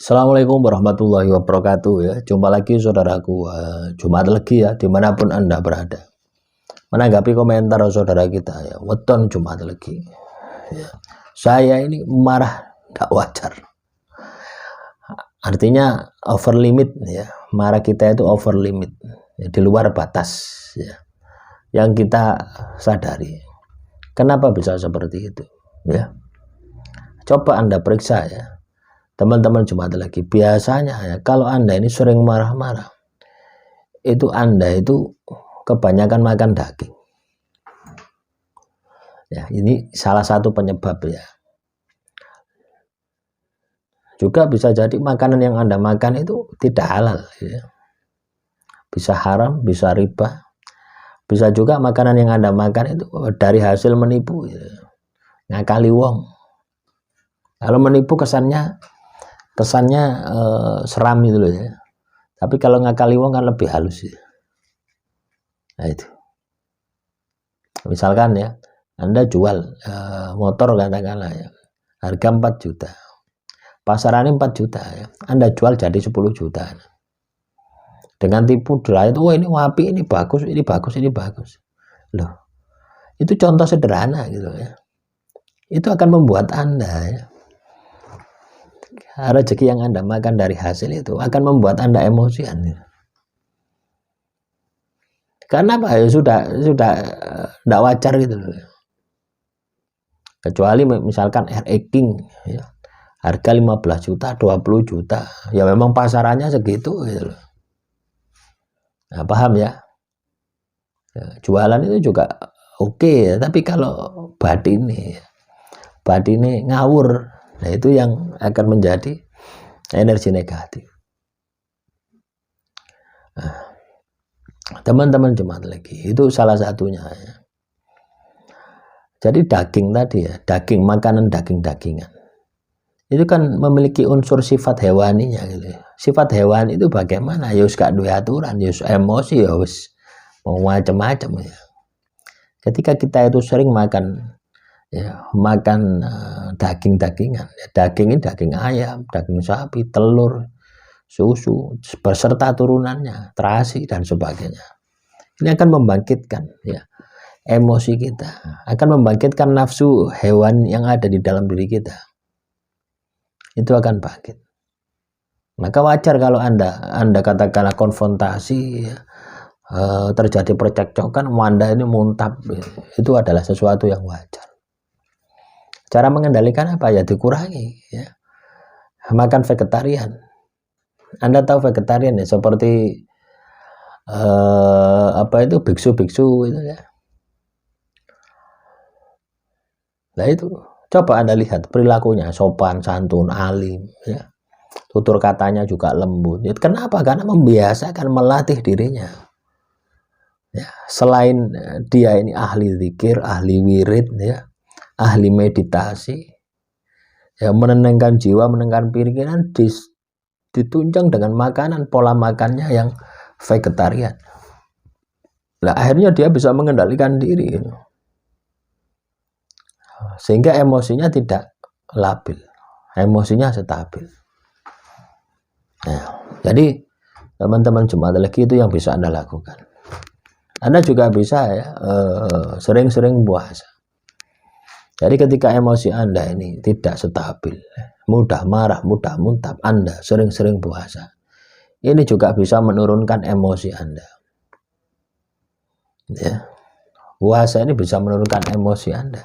Assalamualaikum warahmatullahi wabarakatuh ya. Jumpa lagi saudaraku, Jumat lagi ya, dimanapun Anda berada. Menanggapi komentar saudara kita ya, weton Jumat lagi ya. Saya ini marah tidak wajar. Artinya over limit ya. Marah kita itu over limit ya, di luar batas ya, yang kita sadari. Kenapa bisa seperti itu ya? Coba Anda periksa ya, teman-teman Jumat lagi. Biasanya ya, kalau Anda ini sering marah-marah, itu Anda itu kebanyakan makan daging ya. Ini salah satu penyebab ya. Juga bisa jadi makanan yang Anda makan itu tidak halal ya. Bisa haram, bisa riba. Bisa juga makanan yang Anda makan itu dari hasil menipu ya. Ngakali wong. Kalau menipu kesannya seram gitu loh ya. Tapi kalau ngakali wong kan lebih halus ya. Nah itu. Misalkan ya, Anda jual motor katakanlah ya, harga 4 juta. Pasarannya 4 juta ya. Anda jual jadi 10 juta. Dengan tipu daya itu, oh ini wapi, ini bagus, ini bagus, ini bagus. Loh. Itu contoh sederhana gitu ya. Itu akan membuat Anda ya, rezeki yang Anda makan dari hasil itu akan membuat Anda emosian ya. Karena apa ya, sudah tidak wajar gitu loh. Kecuali misalkan RE King ya, harga 15 juta, 20 juta. Ya memang pasarannya segitu gitu loh. Nah, paham ya? Ya, jualan itu juga oke ya, tapi kalau batinnya ngawur, nah itu yang akan menjadi energi negatif. Nah, teman-teman Jumat lagi, itu salah satunya ya. Jadi daging tadi ya, makanan daging-dagingan itu kan memiliki unsur sifat hewaninya gitu ya. Sifat hewan itu bagaimana? Ya gak duwe aturan, ya emosi, ya wis mau macam-macam ya. Ketika kita itu sering makan ya, daging-dagingan ya, daging ini daging ayam, daging sapi, telur, susu beserta turunannya, terasi dan sebagainya. Ini akan membangkitkan ya emosi kita, akan membangkitkan nafsu hewan yang ada di dalam diri kita. Itu akan bangkit. Maka wajar kalau Anda katakanlah konfrontasi ya, terjadi percekcokan, Anda ini muntap ya. Itu adalah sesuatu yang wajar. Cara mengendalikan apa ya, dikurangi ya. Makan vegetarian. Anda tahu vegetarian ya, seperti apa itu biksu-biksu itu ya. Nah itu coba Anda lihat perilakunya, sopan, santun, alim ya. Tutur katanya juga lembut. Ya, kenapa? Karena membiasakan, melatih dirinya. Ya, selain dia ini ahli zikir, ahli wirid ya, ahli meditasi. Ya, menenangkan jiwa, menenangkan pikiran, ditunjang dengan makanan, pola makannya yang vegetarian. Nah, akhirnya dia bisa mengendalikan diri. Sehingga emosinya tidak labil, emosinya stabil. Nah, jadi teman-teman Jumat lagi itu yang bisa Anda lakukan. Anda juga bisa ya, sering-sering puasa. Jadi ketika emosi Anda ini tidak stabil, mudah marah, mudah muntap, Anda sering-sering puasa. Ini juga bisa menurunkan emosi Anda. Ya. Puasa ini bisa menurunkan emosi Anda.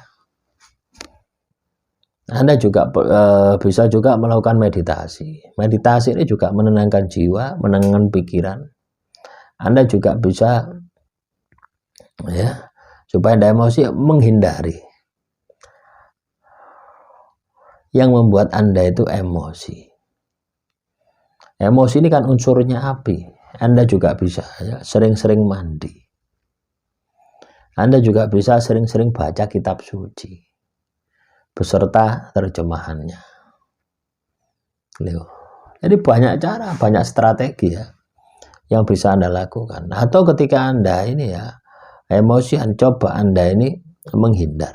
Anda juga bisa juga melakukan meditasi. Meditasi ini juga menenangkan jiwa, menenangkan pikiran. Anda juga bisa ya, supaya Anda emosi, menghindari yang membuat Anda itu emosi. Emosi ini kan unsurnya api. Anda juga bisa ya, sering-sering mandi. Anda juga bisa sering-sering baca kitab suci beserta terjemahannya. Jadi banyak cara, banyak strategi ya yang bisa Anda lakukan. Atau ketika Anda ini ya emosi, coba Anda ini menghindar.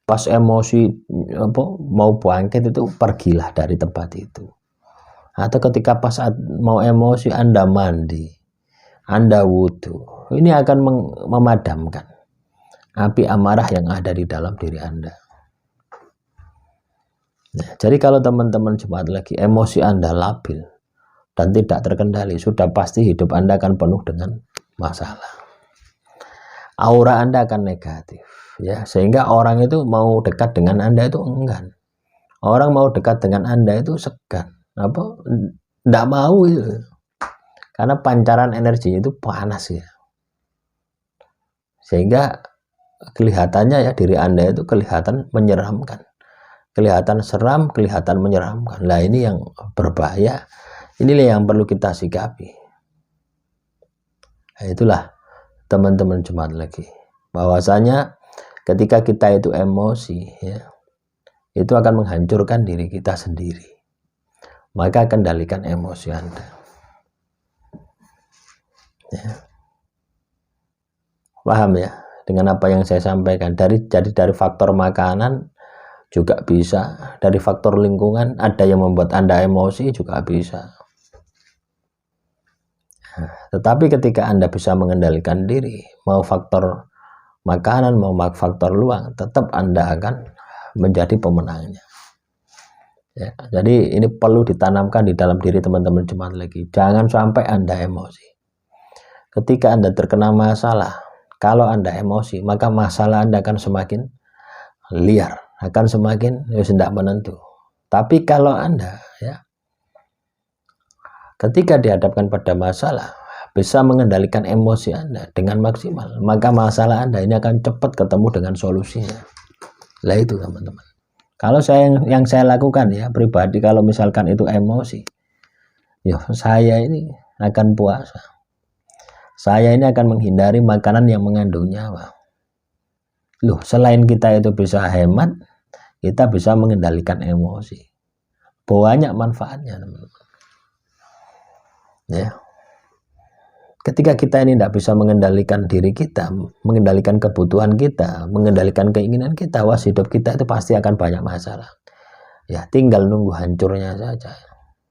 Pas emosi mau bangkit itu pergilah dari tempat itu. Atau ketika pas saat mau emosi Anda mandi, Anda wudhu, ini akan memadamkan api amarah yang ada di dalam diri Anda. Nah, jadi kalau teman-teman jemaat lagi emosi Anda labil dan tidak terkendali, sudah pasti hidup Anda akan penuh dengan masalah. Aura Anda akan negatif, ya, sehingga orang itu mau dekat dengan Anda itu enggan. Orang mau dekat dengan Anda itu segan, enggak mau itu. Karena pancaran energinya itu panas ya. Sehingga kelihatannya ya diri Anda itu kelihatan menyeramkan. Kelihatan seram, kelihatan menyeramkan. Nah, ini yang berbahaya. Inilah yang perlu kita sikapi. Nah, itulah teman-teman jemaat lagi, bahwasanya ketika kita itu emosi, ya, itu akan menghancurkan diri kita sendiri. Maka kendalikan emosi Anda. Ya. Paham ya dengan apa yang saya sampaikan? Jadi dari faktor makanan juga bisa, dari faktor lingkungan ada yang membuat Anda emosi juga bisa. Tetapi ketika Anda bisa mengendalikan diri, mau faktor makanan, mau faktor luang, tetap Anda akan menjadi pemenangnya. Ya, jadi ini perlu ditanamkan di dalam diri teman-teman jemaat lagi. Jangan sampai Anda emosi. Ketika Anda terkena masalah, kalau Anda emosi, maka masalah Anda akan semakin liar, akan semakin tidak menentu. Tapi kalau Anda, ya, ketika dihadapkan pada masalah, bisa mengendalikan emosi Anda dengan maksimal, maka masalah Anda ini akan cepat ketemu dengan solusinya. Lah itu teman-teman. Kalau yang saya lakukan ya pribadi, kalau misalkan itu emosi, ya saya ini akan puasa. Saya ini akan menghindari makanan yang mengandung nyawa. Loh, selain kita itu bisa hemat, kita bisa mengendalikan emosi. Banyak manfaatnya teman-teman. Ya. Ketika kita ini tidak bisa mengendalikan diri kita, mengendalikan kebutuhan kita, mengendalikan keinginan kita, wah hidup kita itu pasti akan banyak masalah. Ya, tinggal nunggu hancurnya saja.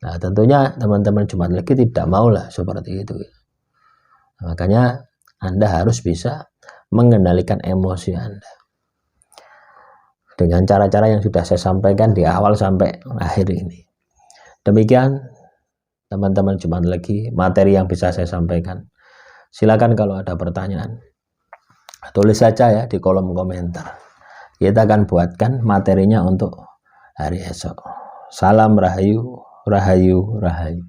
Nah, tentunya teman-teman jemaat lagi tidak maulah seperti itu. Makanya Anda harus bisa mengendalikan emosi Anda. Dengan cara-cara yang sudah saya sampaikan di awal sampai akhir ini. Demikian teman-teman jemaat lagi materi yang bisa saya sampaikan. Silakan kalau ada pertanyaan, tulis saja ya di kolom komentar. Kita akan buatkan materinya untuk hari esok. Salam Rahayu, Rahayu, Rahayu.